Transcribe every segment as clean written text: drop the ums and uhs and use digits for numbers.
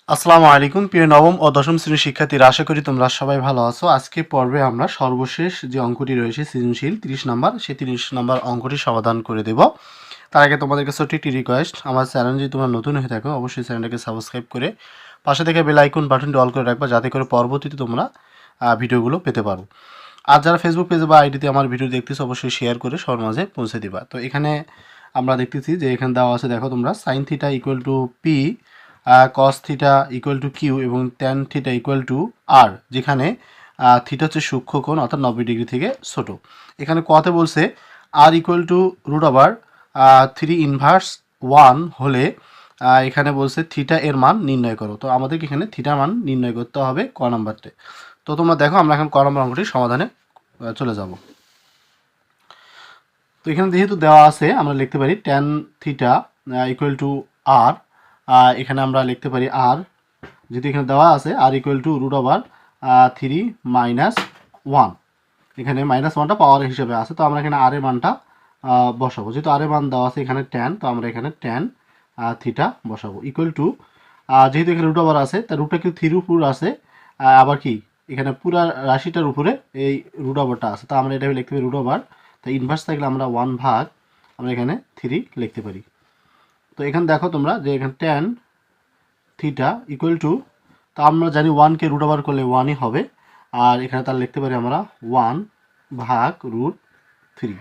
আসসালামু আলাইকুম প্রিয় নবম ও দশম শ্রেণীর শিক্ষার্থীরা, আশা করি তোমরা সবাই ভালো আছো। আজকে পর্বে আমরা সর্বশেষ যে অঙ্কটি রয়েছে সৃজনশীল 30 নম্বর, সেই 30 নম্বর অঙ্কটি সমাধান করে দেব। তার আগে তোমাদের কাছে একটি রিকোয়েস্ট, আমার চ্যানেল যদি তোমরা নতুন হয়ে থাকো অবশ্যই চ্যানেলটাকে সাবস্ক্রাইব করে পাশে থেকে বেল আইকন বাটনটি অল করে রাখবা, যাতে করে পরবর্তীতে তোমরা ভিডিওগুলো পেতে পারো। আর যারা ফেসবুক পেজে বা আইডিতে আমার ভিডিও দেখতেছো অবশ্যই শেয়ার করে সবার মাঝে পৌঁছে দিবা। তো এখানে আমরা দেখতেছি যে এখানে দেওয়া আছে, দেখো তোমরা, sine theta equal to p, cos theta equal to q এবং tan theta equal to r, যেখানে থিটা হচ্ছে সূক্ষ্ম কোণ অর্থাৎ 90 ডিগ্রি থেকে ছোট। এখানে কতে বলছে আর equal to root over 3 inverse 1 হলে এখানে বলছে থিটা এর মান নির্ণয় করো। তো আমাদেরকে এখানে থিটার মান নির্ণয় করতে হবে ক নাম্বারতে। তো তোমরা দেখো, আমরা এখন ক নম্বর অঙ্কটির সমাধানে চলে যাব। তো এখানে যেহেতু দেওয়া আছে, আমরা লিখতে পারি ট্যান থিটা ইকুয়াল টু আর। এখানে আমরা লিখতে পারি আর, যেহেতু এখানে দেওয়া আছে আর ইকুয়াল টু রুট ওভার 3 - 1। এখানে -1টা পাওয়ার হিসেবে আছে, তো আমরা এখানে আর এর মানটা বসাবো। যেহেতু আর এর মান দেওয়া আছে এখানে ট্যান, তো আমরা এখানে ট্যান থিটা বসাবো ইকুয়াল টু, যেহেতু এখানে রুট ওভার আছে তার রুটটা কিন্তু 3 উপর আছে, আবার কি এখানে পুরা রাশিটার উপরে এই রুট ওভারটা আছে, তো আমরা এটা লিখতে পারি রুট ওভার, তো ইনভার্স থাকলে আমরা 1 ভাগ আমরা এখানে 3 লিখতে পারি। তো এখানে দেখো তোমরা যে এখানে ট্যান থিটা ইকুয়াল টু, তো আমরা জানি 1কে রুট ওভার করলে 1ই হবে, আর এখানে তার লিখতে পারি আমরা 1 ভাগ √3।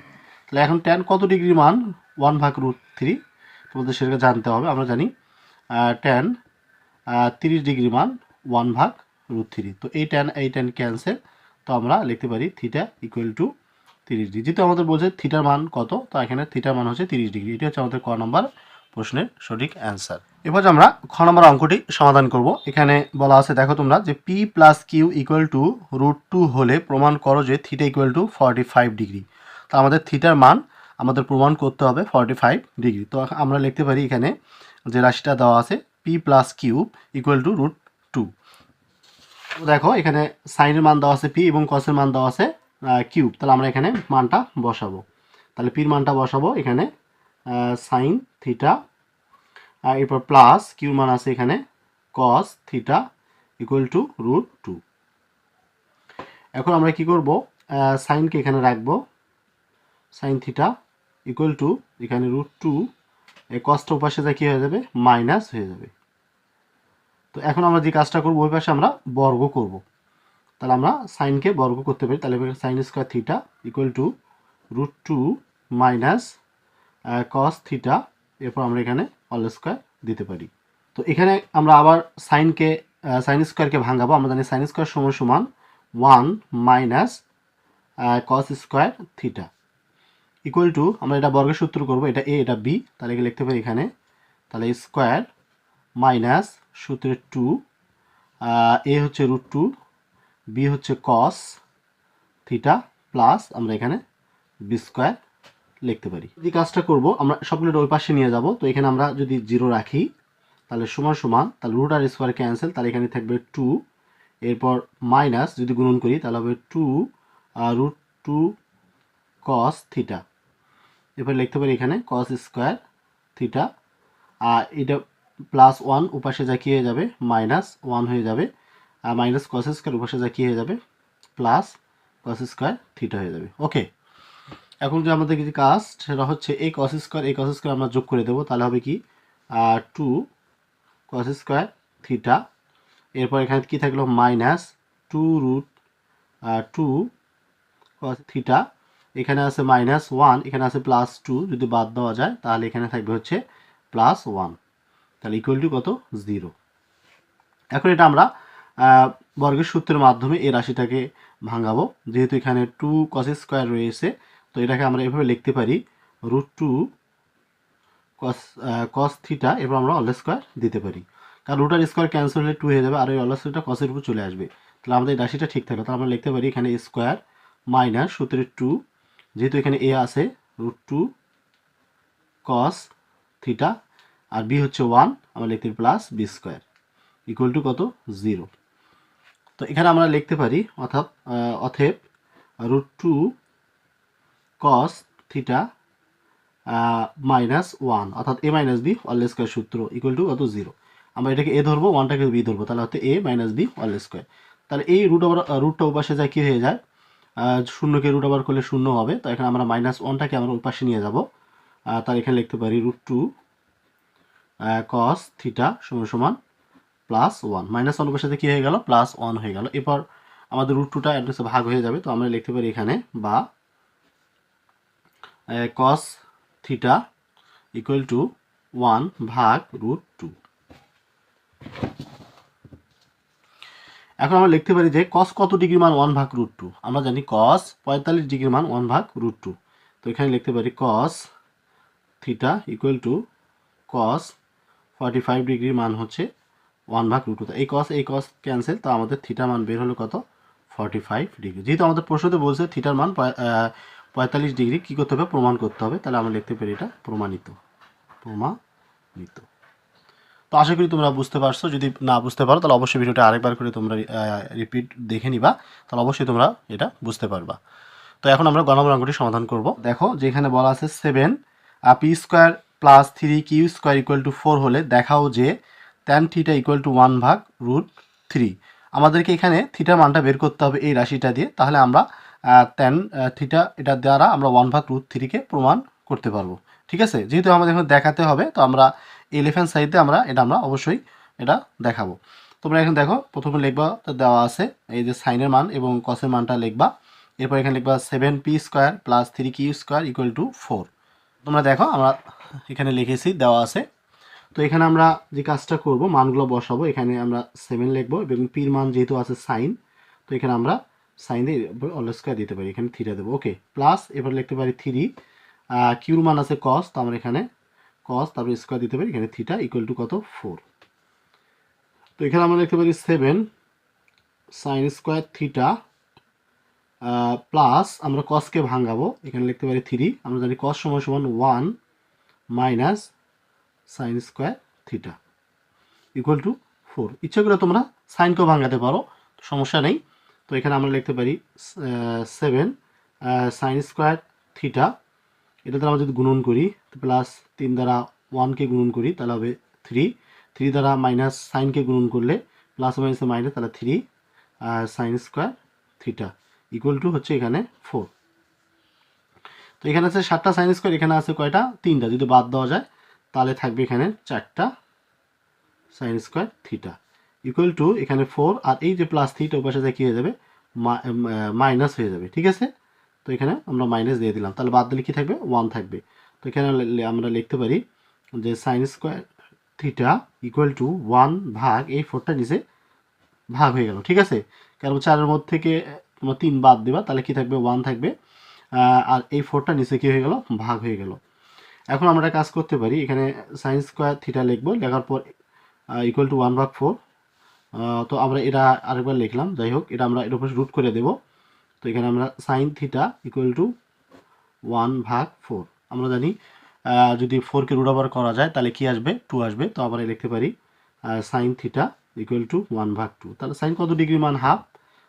তাহলে এখন ট্যান কত ডিগ্রি মান 1 ভাগ √3 তোমাদের সেটা জানতে হবে। আমরা জানি ট্যান 30 ডিগ্রি মান 1 ভাগ √3। তো এই ট্যান ক্যান্সেল, তো আমরা লিখতে পারি থিটা ইকুয়াল টু 30 ডিগ্রি। যেহেতু আমাদের বলছে থিটার মান কত, তো এখানে থিটার মান হচ্ছে 30 ডিগ্রি। এটি হচ্ছে আমাদের ক নম্বর প্রশ্নের সঠিক অ্যান্সার। এবার আমরা খ নম্বর অঙ্কটি সমাধান করব। এখানে বলা আছে, দেখো তোমরা, যে p plus q equal to √2 হলে প্রমাণ করো যে থিটা ইকুয়াল টু 45 ডিগ্রি। তো আমাদের থিটার মান আমাদের প্রমাণ করতে হবে 45 ডিগ্রি। তো আমরা লিখতে পারি এখানে যে রাশিটা দেওয়া আছে p plus q equal to √2। দেখো এখানে সাইনের মান দেওয়া আছে পি এবং কসের মান দেওয়া আছে কিউব, তাহলে আমরা এখানে মানটা বসাবো। তাহলে পির মানটা বসাবো এখানে সাইন থিটা, আর এরপর প্লাস কিউর মান আছে এখানে কস থিটা ইকুয়াল টু √2। এখন আমরা কি করব, সাইনকে এখানে রাখবো, সাইন থিটা ইকুয়াল টু এখানে √2, এই কসটা উপাশে যা কি হয়ে যাবে, মাইনাস হয়ে যাবে। তো এখন আমরা যে কাজটা করবো ওই পাশে আমরা বর্গ করব। তাহলে আমরা সাইনকে বর্গ করতে পারি, তাহলে sine square theta equal to √2 minus cos theta, এরপর আমরা এখানে অল স্কোয়ার দিতে পারি। তো এখানে আমরা আবার সাইন স্কোয়ারকে ভাঙাবো। আমরা জানি সাইন স্কোয়ার সমান সমান 1 minus cos square theta equal two, আমরা এটা বর্গের সূত্র করবো, এটা এ এটা বি, তাহলে লিখতে পারি এখানে, তাহলে স্কোয়ার মাইনাস সূত্রের 2, এ হচ্ছে √2, বি হচ্ছে কস থিটা প্লাস আমরা এখানে বি স্কোয়ার লিখতে পারি। যে কাজটা করব, আমরা সবগুলো ওই পাশে নিয়ে যাব। তো এখানে আমরা যদি 0 রাখি তাহলে সমান সমান, তাহলে রুট আর স্কোয়ার ক্যান্সেল, তাহলে এখানে থাকবে 2, এরপর মাইনাস যদি গুণন করি তাহলে হবে 2 √2 কস থিটা, এরপর লিখতে পারি এখানে কস স্কোয়ার থিটা, আর এটা প্লাস 1 উপাশে যা কি হয়ে যাবে, -1 হয়ে যাবে, আর মাইনাস কস স্কোয়ার উপাশে যা কি হয়ে যাবে, প্লাস কস স্কোয়ার থিটা হয়ে যাবে। ওকে, এখন যে আমাদের কিছু কাজ সেটা হচ্ছে এই কস স্কোয়ার আমরা যোগ করে দেবো, তাহলে হবে কি 2 কস স্কোয়ার থিটা, এরপর এখানে কি থাকলো -2 কস থিটা, এখানে আছে -1, এখানে আছে +2, যদি বাদ দেওয়া যায় তাহলে এখানে থাকবে হচ্ছে +1, তাহলে ইকুয়াল টু কত, 0। এখন এটা আমরা বর্গের সূত্রের মাধ্যমে এই রাশিটাকে ভাঙাবো। যেহেতু এখানে 2 কস স্কোয়ার রয়েছে, তো এটাকে আমরা এভাবে লিখতে পারি √2 কস থিটা, এবার আমরা অল স্কোয়ার দিতে পারি, কারণ রুট আর স্কোয়ার ক্যান্সেল হলে 2 হয়ে যাবে, আর ওই অল স্কোয়ারটা কসের উপর চলে আসবে। তাহলে আমাদের এই রাশিটা ঠিক থাকলো, তাহলে আমরা লিখতে পারি এখানে স্কোয়ার মাইনাস সূত্রের 2, যেহেতু এখানে এ আছে √2 কস থিটা, আর বি হচ্ছে 1, আমরা লিখতে পারি plus b square equal to কত, 0। তো এখানে আমরা লিখতে পারি অতএব √2 কস থিটা -1, অর্থাৎ a - b অল স্কোয়ার সূত্র ইকুয়াল টু কত, 0। আমরা এটাকে এ ধরবো, ওয়ানটাকে বি ধরবো, তাহলে হচ্ছে এ মাইনাস বি হোল স্কোয়ার। তাহলে এই রুটটা ওপাশে যায় কী হয়ে যায়, শূন্যকে রুট ওভার করলে শূন্য হবে, তো এখানে আমরা মাইনাস ওয়ানটাকে আমরা ওই পাশে নিয়ে যাব। তার এখানে লিখতে পারি √2 cos থিটা সমান সমান +1, মাইনাস ওয়ান পাশে কী হয়ে গেল, +1 হয়ে গেল। এরপর আমাদের √2টা অ্যাড্রেসে ভাগ হয়ে যাবে, তো আমরা লিখতে পারি এখানে বা cos থিটা ইকুয়াল টু 1 ভাগ √2। এখন আমরা লিখতে পারি যে cos কত ডিগ্রি মান 1 ভাগ √2, আমরা জানি cos 45 ডিগ্রি মান 1 ভাগ √2, তো এখানে লিখতে পারি cos theta equal two cos 45 degree মান হচ্ছে 1 ভাগ √2। এই cos ক্যান্সেল, তো আমাদের থিটার মান বের হলো কত, 45 ডিগ্রি। যেহেতু আমাদের প্রশ্নতে বলছে থিটার মান 45 ডিগ্রি, কী করতে হবে, প্রমাণ করতে হবে, তাহলে আমরা লিখতে পারি এটা প্রমাণিত। তো আশা করি তোমরা বুঝতে পারছো। যদি না বুঝতে পারো তাহলে অবশ্যই ভিডিওটা আরেকবার করে তোমরা রিপিট দেখে নিবা, তাহলে অবশ্যই তোমরা এটা বুঝতে পারবা। তো এখন আমরা গ নম্বর অঙ্কটি সমাধান করব। দেখো যেখানে বলা আছে 7 p square plus 3 q square equal to 4 হলে দেখাও যে tan থিটা ইকুয়াল টু 1 ভাগ √3। আমাদেরকে এখানে থিটার মানটা বের করতে হবে এই রাশিটা দিয়ে, তাহলে আমরা tan থিটা এটা দ্বারা আমরা 1 ভাগ √3কে প্রমাণ করতে পারবো। ঠিক আছে, যেহেতু আমাদের এখন দেখাতে হবে, তো আমরা এই লেফট হ্যান্ড সাইডে আমরা অবশ্যই এটা দেখাবো। তোমরা এখন দেখো প্রথমে লিখবা, দেওয়া আছে এই যে সাইনের মান এবং কসের মানটা লিখবা। এরপর এখানে লিখবা 7p square plus 3q square equal to 4। তোমরা দেখো আমরা এখানে লিখেছি, দেওয়া আছে। তো এখানে আমরা যে কাজটা করব, মানগুলো বসাবো। এখানে আমরা 7 লিখবো এবং পির মান যেহেতু আছে সাইন, তো এখানে আমরা সাইন দিয়ে অল স্কোয়ার দিতে পারি, এখানে থিটা দেবো। ওকে, প্লাস এবার লিখতে পারি 3, কিউর মান আছে কস, তো আমরা এখানে কস তারপর স্কোয়ার দিতে পারি, এখানে থিটা ইকুয়াল টু কত, 4। তো এখানে আমরা লিখতে পারি 7 সাইন স্কোয়ার থিটা প্লাস আমরা কসকে ভাঙাবো, এখানে লিখতে পারি 3, আমরা জানি কস সমান সমান 1 minus sine square theta equal to 4। ইচ্ছা করে তোমরা সাইনকেও ভাঙাতে পারো, সমস্যা নেই। তো এখানে আমরা লিখতে পারি 7 সাইন স্কোয়ার থিটা, এটা দ্বারা আমরা যদি গুণন করি, প্লাস 3 দ্বারা 1কে গুণন করি তাহলে হবে 3 দ্বারা মাইনাস সাইনকে গুণন করলে প্লাস মাইনাসে মাইনাস, তাহলে 3 sine square theta equal two হচ্ছে এখানে 4। তো এখানে আছে 7টা সাইন স্কোয়ার, এখানে আছে কয়টা, 3টা, যদি বাদ দেওয়া যায় তাহলে থাকবে এখানে 4টা sine square theta equal two এখানে 4, আর এই যে প্লাস থিটা ওপাশে কী হয়ে যাবে, মাইনাস হয়ে যাবে। ঠিক আছে, তো এখানে আমরা মাইনাস দিয়ে দিলাম, তাহলে বাদ দিলে কী থাকবে, 1 থাকবে। তো এখানে আমরা লিখতে পারি যে sine square theta equal two 1 ভাগ এই 4টা নিচে ভাগ হয়ে গেল। ঠিক আছে, কারণ 4-এর মধ্যে থেকে তোমরা 3 বাদ দেবা, তাহলে কী থাকবে, 1 থাকবে, আর এই 4টা নিচে কী হয়ে গেল, ভাগ হয়ে গেল। এখন আমরা কাজ করতে পারি, এখানে সাইন স্কোয়ার থিটা লিখবো, লেখার পর ইকুয়াল টু 1 ভাগ 4। তো আমরা এটা আরেকবার লিখলাম, যাই হোক এটা আমরা এর উপর রুট করে দেব। তো এখানে আমরা সাইন থিটা ইকুয়াল টু 1 ভাগ 4, আমরা জানি যদি 4কে রুট ওভার করা যায় তাহলে কি আসবে, 2 আসবে। তো আমরা লিখতে পারি সাইন থিটা ইকুয়াল টু 1 ভাগ 2। তাহলে সাইন কত ডিগ্রি মান, হাফ,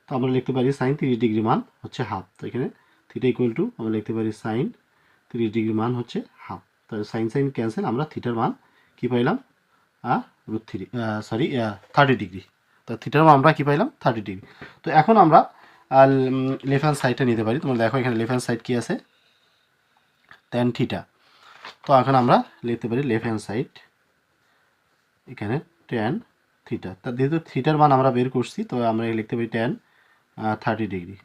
তো আমরা লিখতে পারি সাইন 30 ডিগ্রি মান হচ্ছে হাফ। তো এখানে থিটা ইকুয়াল টু আমরা লিখতে পারি সাইন 30 ডিগ্রি মান হচ্ছে হাফ। তাহলে সাইন সাইন ক্যান্সেল, আমরা থিটার মান কী পাইলাম, √3 30 ডিগ্রি। তো থিটার মান আমরা কী পাইলাম, 30 ডিগ্রি। তো এখন আমরা লেফট হ্যান্ড সাইডটা নিতে পারি। তোমরা দেখো এখানে লেফট হ্যান্ড সাইড কী আছে, tan থিটা। তো এখন আমরা লিখতে পারি লেফট হ্যান্ড সাইড এখানে tan থিটা। তা যেহেতু থিটার মান আমরা বের করছি, তো আমরা লিখতে পারি tan 30 ডিগ্রি।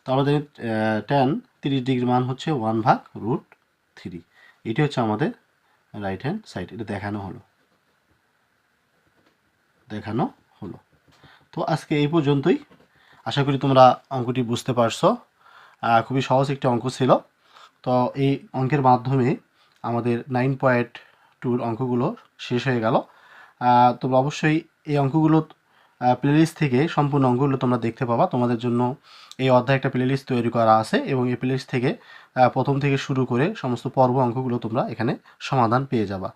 তো আমরা জানি tan 30 ডিগ্রি মান হচ্ছে 1 ভাগ √3। এটি হচ্ছে আমাদের রাইট হ্যান্ড সাইড, এটা দেখানো হলো। তো আজকে এই পর্যন্তই, আশা করি তোমরা অঙ্কটি বুঝতে পারছো। খুবই সহজ একটি অঙ্ক ছিল। তো এই অঙ্কের মাধ্যমে আমাদের 9.2 অঙ্কগুলো শেষ হয়ে গেল। তোমরা অবশ্যই এই অঙ্কগুলো প্লেলিস্ট থেকে সম্পূর্ণ অঙ্কগুলো তোমরা দেখতে পাবা। তোমাদের জন্য এই অধ্যায়ে একটা প্লেলিস্ট তৈরি করা আছে এবং এই প্লেলিস্ট থেকে প্রথম থেকে শুরু করে সমস্ত পর্ব অঙ্কগুলো তোমরা এখানে সমাধান পেয়ে যাবা।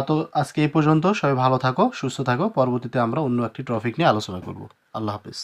তো আজকে এই পর্যন্ত, সবাই ভালো থাকো, সুস্থ থাকো। পরবর্তীতে আমরা অন্য একটি টপিক নিয়ে আলোচনা করব। আল্লাহ হাফিজ।